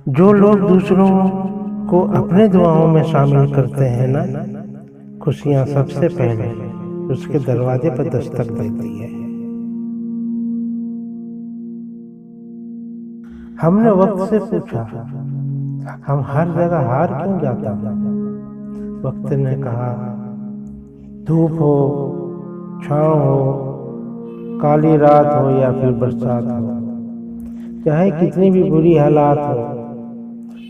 जो लोग दूसरों को अपने दुआओं में शामिल करते हैं ना, खुशियां सबसे पहले उसके दरवाजे पर दस्तक देती है। हमने वक्त से पूछा, हम हर जगह हार क्यों जाता हूँ? वक्त ने कहा, धूप हो, छाँव हो, काली रात हो या फिर बरसात हो, चाहे कितनी भी बुरी हालात हो,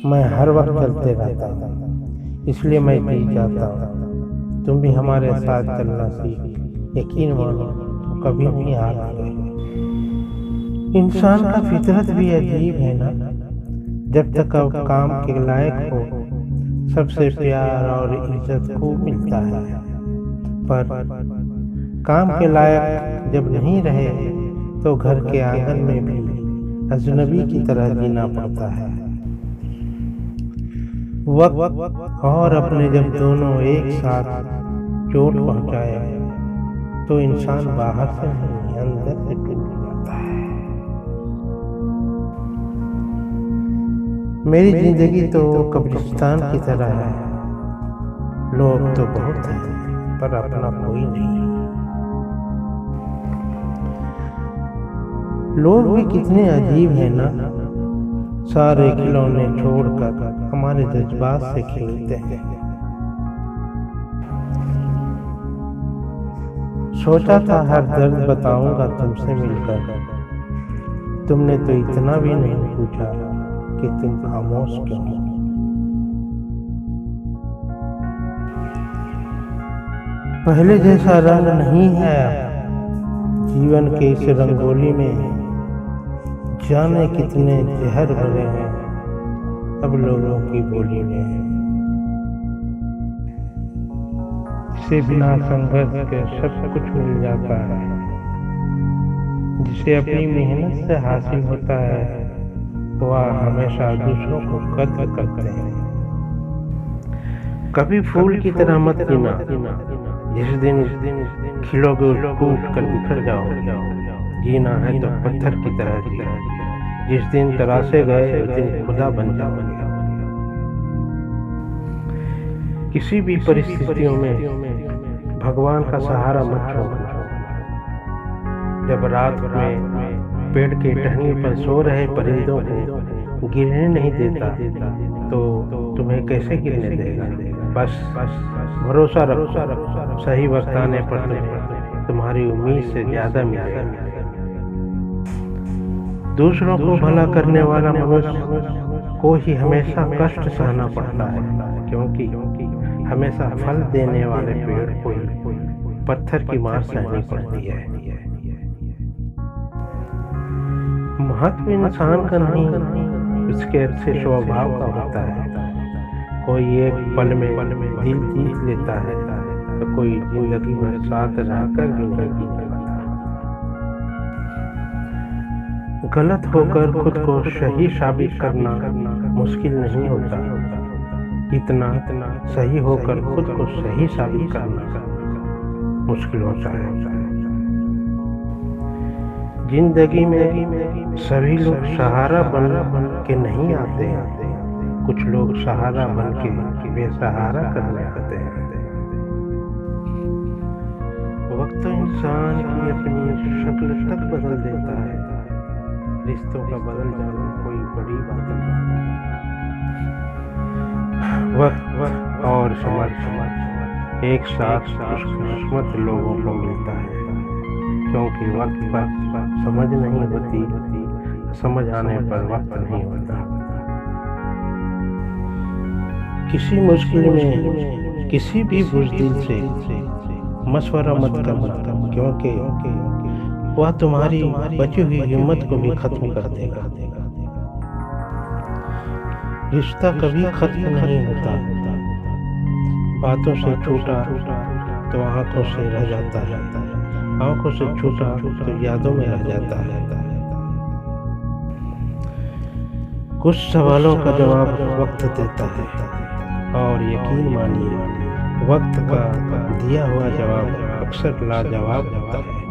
मैं हर वक्त चलते रहता हूँ। इसलिए मैं जीत जाता हूँ। तुम भी हमारे साथ चलना सीख, यकीन मानो तो कभी नहीं हारोगे। इंसान का फितरत भी अजीब है ना। जब तक अब काम के लायक हो, सबसे प्यार और इज्जत खूब मिलता है, पर काम के लायक जब नहीं रहे तो घर के आंगन में भी अजनबी की तरह जीना पड़ता है। वक्त और अपने जब दोनों एक साथ चोट पहुंचाए तो इंसान बाहर से नहीं अंदर से टूट जाता है। मेरी जिंदगी तो कब्रिस्तान की तरह है। लोग तो बहुत हैं पर अपना कोई नहीं। लोग भी कितने अजीब हैं ना, सारे खिलौने छोड़कर हमारे जज्बात से खेलते हैं। सोचा था हर दर्द बताऊंगा तुमसे मिलकर, तुमने तो इतना भी नहीं पूछा कि तुम खामोश क्यों हो। पहले जैसा रंग नहीं है जीवन के इस रंगोली में, जाने कितने जहर भरे हैं अब लोगों की बोली में। जिसे बिना संघर्ष के सब कुछ मिल जाता है, जिसे अपनी मेहनत से हासिल होता है, वह हमेशा दूसरों को कद्र करते हैं। कभी फूल की तरह मत जीना, जिस दिन खिलोगे टूट कर बिखर जाओ। जीना है तो पत्थर की तरह जीना, जिस दिन तराशे गए उस दिन खुदा बन जाओगे। किसी भी परिस्थितियों में भगवान का सहारा मत छोड़ना। जब रात में पेड़ के टहनी पर सो रहे परिंदों को गिरने नहीं देता तो तुम्हें कैसे गिरने देगा? बस भरोसा रखो, सही वक्त आने पर तुम्हारी उम्मीद से ज्यादा मिलेगा। दूसरों को भला करने वाला मनुष्य को ही हमेशा कष्ट सहना पड़ता है, क्योंकि हमेशा फल देने वाले पेड़ को ही पत्थर की मार सहनी पड़ती है। महत्व इंसान का नहीं, उसके अच्छे स्वभाव का होता है। कोई एक पल में दिल जीत लेता है तो कोई जिंदगी भर साथ रहकर भी नहीं जीत पाता। गलत होकर खुद को सही साबित करना मुश्किल नहीं होता, इतना सही होकर खुद को सही साबित करना मुश्किल होता है। जिंदगी में सभी लोग सहारा बन के नहीं आते हैं, कुछ लोग सहारा बन के बेसहारा करने आते हैं। वक्त तो इंसान की अपनी शक्ल तक बदल देता है, रिश्तों का बदल जाना कोई बड़ी बात नहीं। वक्त और समझ एक साथ खुशकिस्मत लोगों को मिलता है, क्योंकि वक्त पर समझ नहीं होती, समझ आने पर वक्त नहीं होता। किसी मुश्किल में किसी भी बुज़दिल से मशवरा मत करना, क्योंकि वह तुम्हारी बची हुई हिम्मत को भी खत्म कर देगा। रिश्ता कभी खत्म नहीं होता, बातों से छूटा तो आंखों से रह जाता है, आंखों से छूटा तो यादों में रह जाता है। कुछ सवालों का जवाब वक्त देता है, और यकीन मानिए वक्त का दिया हुआ जवाब अक्सर लाजवाब होता है।